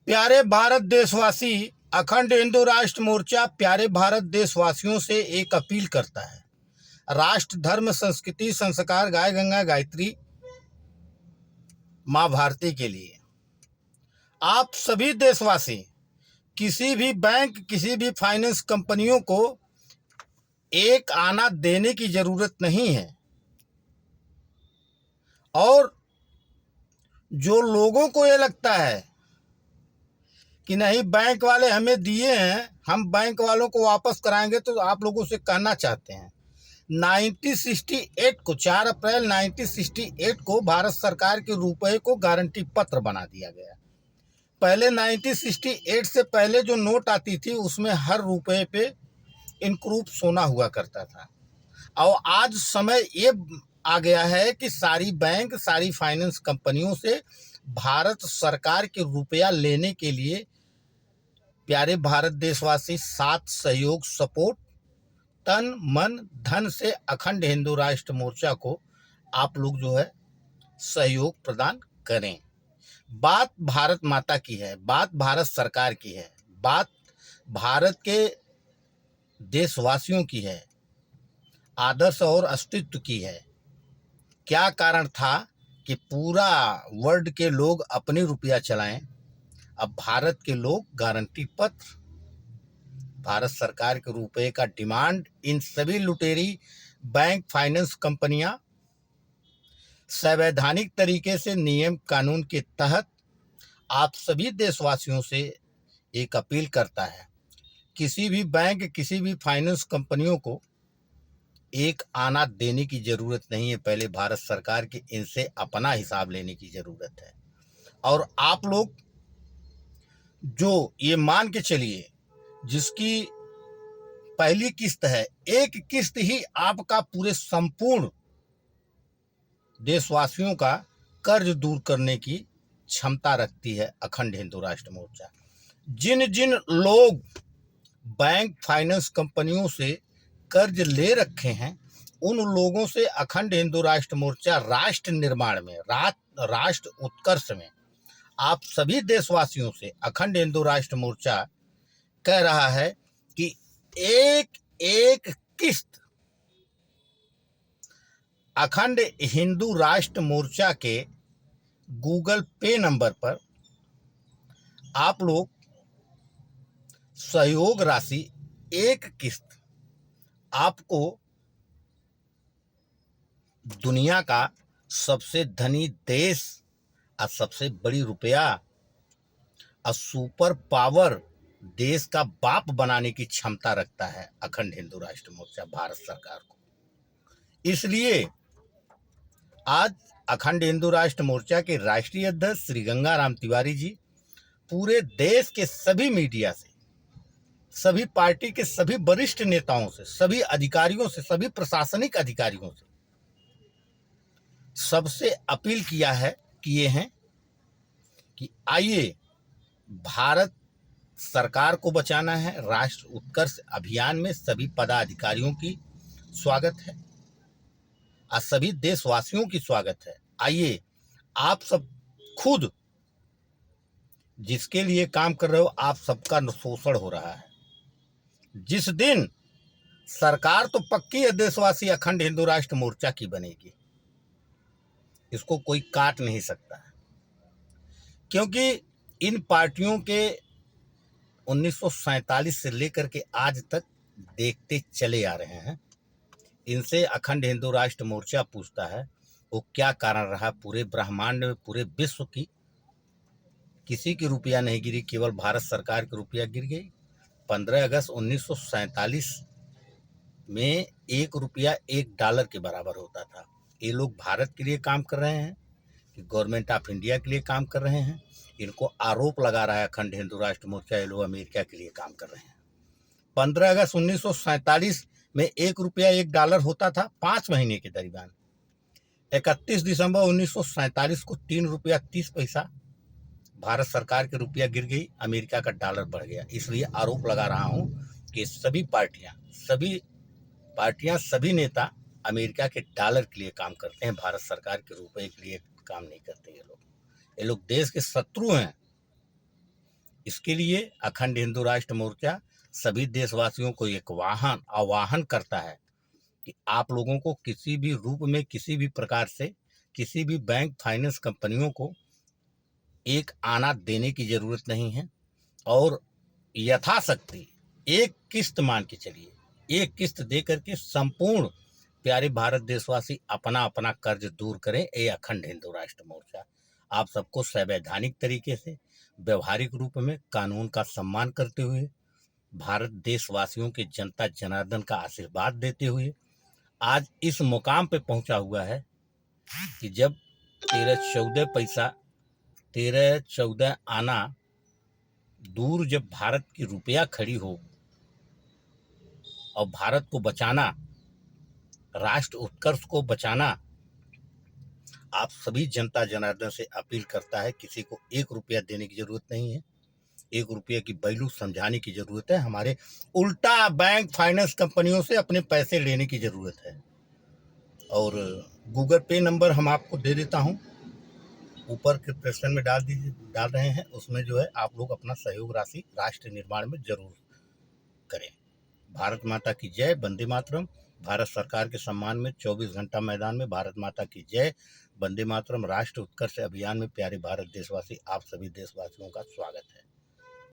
प्यारे भारत देशवासी, अखंड हिंदू राष्ट्र मोर्चा प्यारे भारत देशवासियों से एक अपील करता है। राष्ट्र, धर्म, संस्कृति, संस्कार, गाय गंगा गायत्री माँ भारती के लिए आप सभी देशवासी किसी भी बैंक, किसी भी फाइनेंस कंपनियों को एक आना देने की जरूरत नहीं है। और जो लोगों को ये लगता है कि नहीं बैंक वाले हमें दिए हैं, हम बैंक वालों को वापस कराएंगे, तो आप लोगों से कहना चाहते हैं 1968 को 4 अप्रैल 1968 को भारत सरकार के रुपए को गारंटी पत्र बना दिया गया। पहले 1968 से पहले जो नोट आती थी उसमें हर रुपए पे इनक्रूप सोना हुआ करता था। और आज समय ये आ गया है कि सारी बैंक, सारी फाइनेंस कंपनियों से भारत सरकार के रुपया लेने के लिए प्यारे भारत देशवासी साथ सहयोग, सपोर्ट, तन मन धन से अखंड हिंदू राष्ट्र मोर्चा को आप लोग जो है सहयोग प्रदान करें। बात भारत माता की है, बात भारत सरकार की है, बात भारत के देशवासियों की है, आदर्श और अस्तित्व की है। क्या कारण था कि पूरा वर्ल्ड के लोग अपनी रुपया चलाएं, अब भारत के लोग गारंटी पत्र, भारत सरकार के रुपए का डिमांड, इन सभी लुटेरी बैंक, फाइनेंस कंपनियां संवैधानिक तरीके से नियम कानून के तहत आप सभी देशवासियों से एक अपील करता है। किसी भी बैंक, किसी भी फाइनेंस कंपनियों को एक आना देने की जरूरत नहीं है। पहले भारत सरकार के इनसे अपना हिसाब लेने की जरूरत है। और आप लोग जो ये मान के चलिए, जिसकी पहली किस्त है, एक किस्त ही आपका पूरे संपूर्ण देशवासियों का कर्ज दूर करने की क्षमता रखती है अखंड हिंदू राष्ट्र मोर्चा। जिन जिन लोग बैंक, फाइनेंस कंपनियों से कर्ज ले रखे हैं, उन लोगों से अखंड हिंदू राष्ट्र मोर्चा राष्ट्र निर्माण में, राष्ट्र उत्कर्ष में आप सभी देशवासियों से अखंड हिंदू राष्ट्र मोर्चा कह रहा है कि एक एक किस्त अखंड हिंदू राष्ट्र मोर्चा के गूगल पे नंबर पर आप लोग सहयोग राशि, एक किस्त आपको दुनिया का सबसे धनी देश और सबसे बड़ी रुपया और सुपर पावर देश का बाप बनाने की क्षमता रखता है अखंड हिंदू राष्ट्र मोर्चा भारत सरकार को। इसलिए आज अखंड हिंदू राष्ट्र मोर्चा के राष्ट्रीय अध्यक्ष श्री गंगाराम तिवारी जी पूरे देश के सभी मीडिया से, सभी पार्टी के सभी वरिष्ठ नेताओं से, सभी अधिकारियों से, सभी प्रशासनिक अधिकारियों से सबसे अपील किए हैं कि आइए, भारत सरकार को बचाना है। राष्ट्र उत्कर्ष अभियान में सभी पदाधिकारियों की स्वागत है और सभी देशवासियों की स्वागत है। आइए, आप सब खुद जिसके लिए काम कर रहे हो, आप सबका शोषण हो रहा है। जिस दिन सरकार तो पक्की है देशवासी अखंड हिंदू राष्ट्र मोर्चा की बनेगी, इसको कोई काट नहीं सकता है, क्योंकि इन पार्टियों के 1947 से लेकर के आज तक देखते चले आ रहे हैं। इनसे अखंड हिंदू राष्ट्र मोर्चा पूछता है वो क्या कारण रहा पूरे ब्रह्मांड में, पूरे विश्व की किसी की रुपया नहीं गिरी, केवल भारत सरकार की रुपया गिर गई। 15 अगस्त 1947 में ₹1 $1 के बराबर होता था। ये लोग भारत के लिए काम कर रहे हैं कि गवर्नमेंट ऑफ इंडिया के लिए काम कर रहे हैं? इनको आरोप लगा रहा है अखंड हिंदू राष्ट्र मोर्चा, ये लोग अमेरिका के लिए काम कर रहे हैं। 15 अगस्त 1947 में ₹1 $1 होता था 5 महीने के दरमियान। 31 दिसंबर 1947 को ₹3.30 भारत सरकार के रुपया गिर गई, अमेरिका का डॉलर बढ़ गया। इसलिए आरोप लगा रहा हूं कि सभी पार्टियां, सभी नेता अमेरिका के डॉलर के लिए काम करते हैं, भारत सरकार के रुपए के लिए काम नहीं करते। ये लोग देश के शत्रु हैं। इसके लिए अखंड हिंदू राष्ट्र मोर्चा सभी देशवासियों को एक आह्वान करता है कि आप लोगों को किसी भी रूप में, किसी भी प्रकार से, किसी भी बैंक फाइनेंस कंपनियों को एक आना देने की जरूरत नहीं है। और यथाशक्ति एक किस्त मान के चलिए, एक किस्त दे करके संपूर्ण प्यारे भारत देशवासी अपना अपना कर्ज दूर करें। ये अखंड हिंदू राष्ट्र मोर्चा आप सबको संवैधानिक तरीके से, व्यवहारिक रूप में, कानून का सम्मान करते हुए, भारत देशवासियों के जनता जनार्दन का आशीर्वाद देते हुए आज इस मुकाम पे पहुंचा हुआ है कि जब 13-14 आना दूर, जब भारत की रुपया खड़ी हो और भारत को बचाना, राष्ट्र उत्कर्ष को बचाना, आप सभी जनता जनार्दन से अपील करता है। किसी को 1 रुपया देने की जरूरत नहीं है, 1 रुपये की वैल्यू समझाने की जरूरत है। हमारे उल्टा बैंक फाइनेंस कंपनियों से अपने पैसे लेने की जरूरत है। और गूगल पे नंबर हम आपको दे देता हूं, ऊपर के प्रश्न में डाल रहे हैं। उसमें जो है आप लोग अपना सहयोग राशि राष्ट्र निर्माण में जरूर करें। भारत माता की जय। वंदे मातरम। भारत सरकार के सम्मान में 24 घंटा मैदान में भारत माता की जय, वंदे मातरम। राष्ट्र उत्कर्ष अभियान में प्यारे भारत देशवासी, आप सभी देशवासियों का स्वागत है।